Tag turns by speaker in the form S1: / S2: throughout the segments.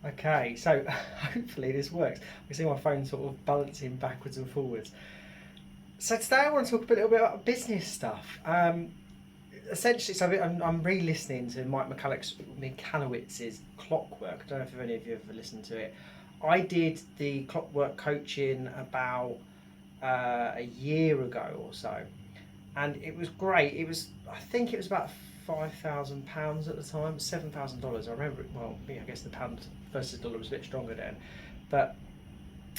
S1: Okay, so hopefully this works. We see my phone sort of balancing backwards and forwards. So today I want to talk a little bit about business stuff. Essentially, so I'm re-listening to Mike Michalowicz's Clockwork. I don't know if any of you have ever listened to it. I did the Clockwork coaching about a year ago or so, and it was great. I think it was about £5,000 at the time, $7,000. I remember it well. I guess the pound versus dollar was a bit stronger then, but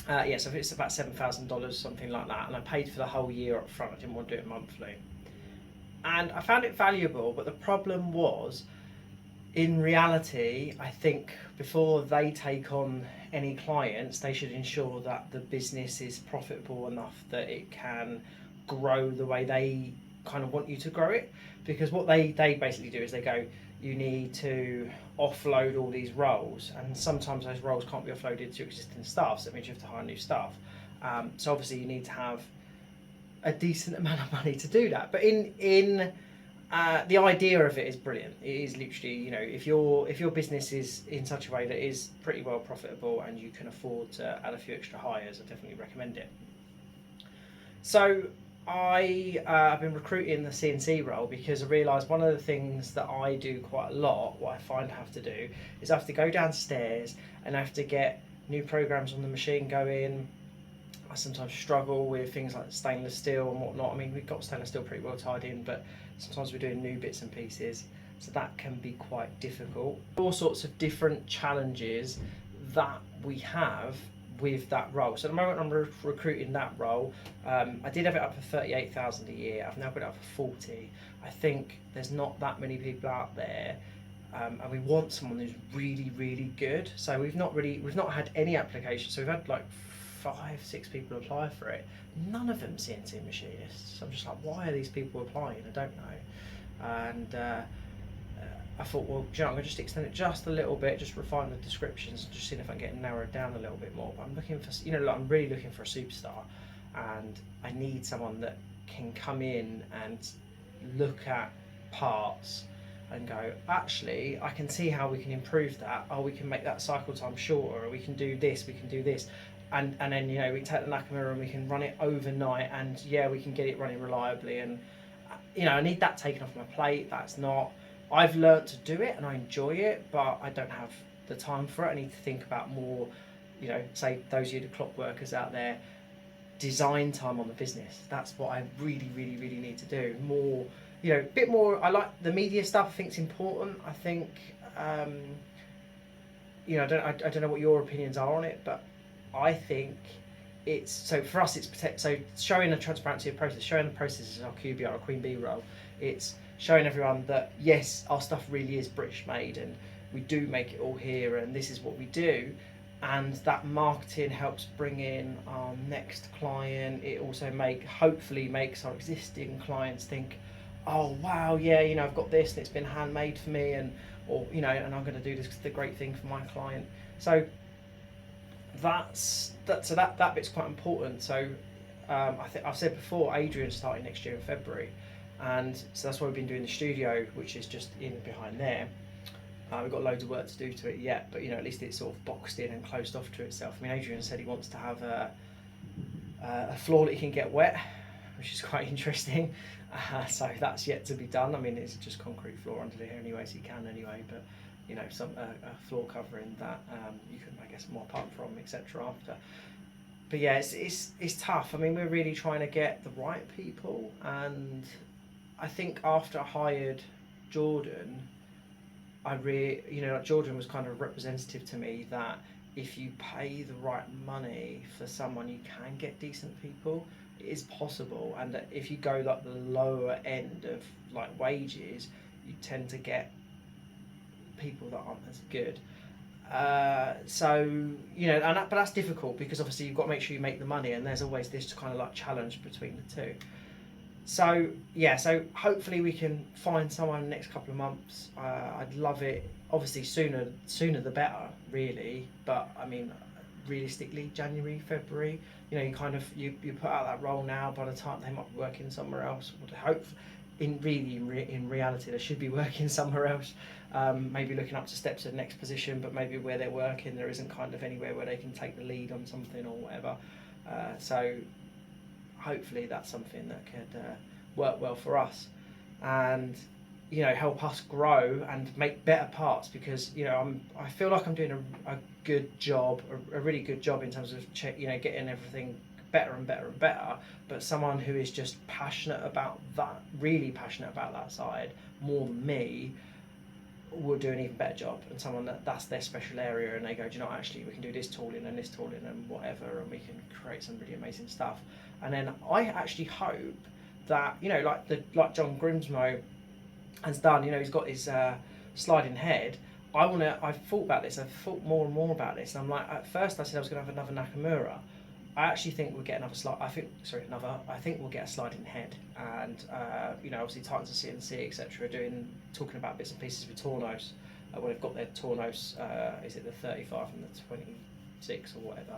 S1: yeah, so it's about $7,000, something like that. And I paid for the whole year up front. I didn't want to do it monthly, and I found it valuable. But the problem was, in reality, I think before they take on any clients, they should ensure that the business is profitable enough that it can grow the way they kind of want you to grow it. Because what they basically do is they go, you need to offload all these roles, and sometimes those roles can't be offloaded to existing staff, so it means you have to hire new staff. So obviously you need to have a decent amount of money to do that. But in the idea of it is brilliant. It is literally, if your business is in such a way that is pretty well profitable and you can afford to add a few extra hires, I definitely recommend it. So I've been recruiting the CNC role because I realised one of the things that I do quite a lot, what I find I have to do, is I have to go downstairs and I have to get new programs on the machine going. I sometimes struggle with things like stainless steel and whatnot. I mean, we've got stainless steel pretty well tied in, but sometimes we're doing new bits and pieces, so that can be quite difficult. All sorts of different challenges that we have with that role. So at the moment I'm recruiting that role. I did have it up for 38,000 a year. I've now got it up for 40. I think there's not that many people out there, and we want someone who's really, really good. So we've not had any applications. So we've had like 5-6 people apply for it. None of them CNC machinists. So I'm just like, why are these people applying? I don't know. And I thought, well, I'm going to just extend it just a little bit, just refine the descriptions, and just see if I can get it narrowed down a little bit more. But I'm looking for, I'm really looking for a superstar, and I need someone that can come in and look at parts and go, actually, I can see how we can improve that. Oh, we can make that cycle time shorter, or we can do this, and then we take the Nakamura and we can run it overnight, and yeah, we can get it running reliably. And I need that taken off my plate. I've learnt to do it and I enjoy it, but I don't have the time for it. I need to think about more, say those of you the clock workers out there, design time on the business. That's what I really, really, really need to do. More, a bit more. I like the media stuff. I think it's important. I think, I don't know what your opinions are on it, but I think for us it's showing a transparency of process, showing the process is our QBR, our Queen Bee role. It's showing everyone that yes, our stuff really is British made and we do make it all here and this is what we do, and that marketing helps bring in our next client. It also hopefully makes our existing clients think, oh wow, yeah, I've got this and it's been handmade for me, and and I'm going to do this, the great thing for my client. So that bit's quite important. So I think I've said before, Adrian's starting next year in February, and so that's why we've been doing the studio, which is just in behind there. We've got loads of work to do to it yet, but at least it's sort of boxed in and closed off to itself. I mean, Adrian said he wants to have a floor that he can get wet, which is quite interesting. So that's yet to be done. I mean, it's just concrete floor under here anyway, so you can anyway, but some a floor covering that you can, I guess, mop up from, etc. after. But yeah, it's tough. I mean, we're really trying to get the right people, and I think after I hired Jordan, Jordan was kind of representative to me that if you pay the right money for someone, you can get decent people. It is possible, and that if you go like the lower end of like wages, you tend to get people that aren't as good. But that's difficult because obviously you've got to make sure you make the money, and there's always this kind of like challenge between the two. So hopefully we can find someone in the next couple of months. I'd love it, obviously sooner the better, really. But I mean, realistically, January, February. You put out that role now. By the time they might be working somewhere else, in reality, they should be working somewhere else. maybe looking up to steps to the next position, but maybe where they're working there isn't kind of anywhere where they can take the lead on something or whatever. So hopefully that's something that could work well for us, and help us grow and make better parts, because I feel like I'm doing a good job, a really good job in terms of getting everything better and better and better. But someone who is just passionate about that, really passionate about that side more than me, will do an even better job. And someone that's their special area, and they go, do you know, actually we can do this tooling and this tooling and whatever, and we can create some really amazing stuff. And then I actually hope that like John Grimsmo has done, he's got his sliding head. I've thought about this, I've thought more and more about this, and I'm like, at first I said I was going to have another Nakamura. I actually think we'll get I think we'll get a sliding head, and obviously Titans of CNC etc. talking about bits and pieces with Tornos. When they've got their Tornos, is it the 35 and the 26 or whatever?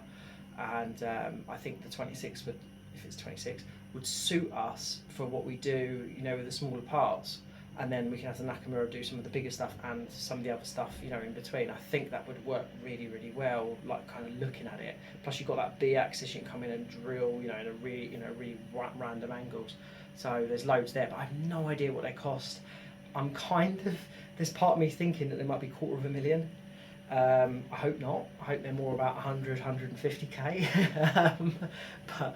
S1: And I think the 26 would, if it's 26, would suit us for what we do, with the smaller parts. And then we can have the Nakamura do some of the bigger stuff and some of the other stuff, in between. I think that would work really, really well, like kind of looking at it. Plus you've got that B-axis, you can come in and drill, in a really random angles. So there's loads there, but I have no idea what they cost. There's part of me thinking that they might be $250,000. I hope not. I hope they're more about 100, 150k. But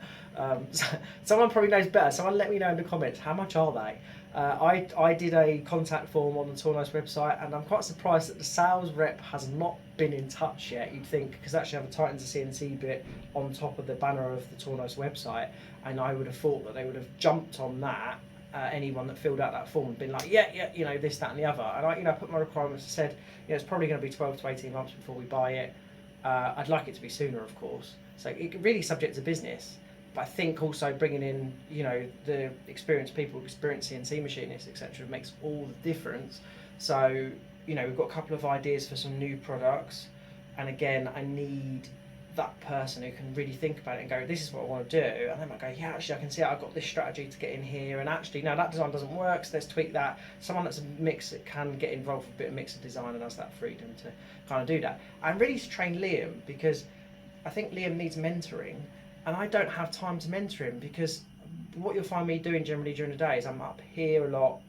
S1: someone probably knows better. Someone let me know in the comments, how much are they? I did a contact form on the Tornos website, and I'm quite surprised that the sales rep has not been in touch yet. You'd think, because they actually have a Titans of CNC bit on top of the banner of the Tornos website, and I would have thought that they would have jumped on that. Anyone that filled out that form and been like, yeah, this, that, and the other. And I put my requirements and said, it's probably going to be 12 to 18 months before we buy it. I'd like it to be sooner, of course. So it really subject to business. But I think also bringing in, the experienced people, experienced CNC machinists, etc., makes all the difference. So, we've got a couple of ideas for some new products. And again, I need that person who can really think about it and go, this is what I want to do. And then I go, yeah, actually I can see I've got this strategy to get in here, and actually no, that design doesn't work, so let's tweak that. Someone that's a mix that can get involved with a bit of mix of design and has that freedom to kind of do that. And really to train Liam, because I think Liam needs mentoring, and I don't have time to mentor him, because what you'll find me doing generally during the day is I'm up here a lot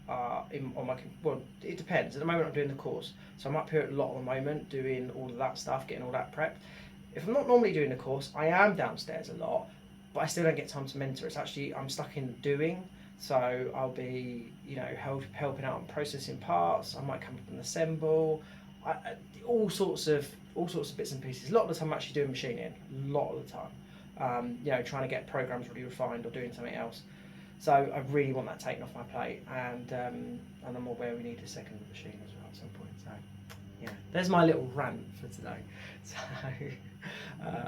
S1: it depends. At the moment I'm doing the course, so I'm up here a lot at the moment doing all of that stuff, getting all that prepped. If I'm not normally doing the course, I am downstairs a lot, but I still don't get time to mentor. It's actually, I'm stuck in doing, so I'll be, helping out on processing parts. I might come up and assemble, all sorts of bits and pieces. A lot of the time I'm actually doing machining, a lot of the time. Trying to get programs really refined or doing something else. So I really want that taken off my plate, and I'm aware we need a second machine as well at some point. So yeah, there's my little rant for today. So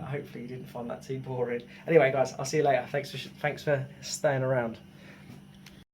S1: hopefully you didn't find that too boring. Anyway, guys, I'll see you later. Thanks for staying around.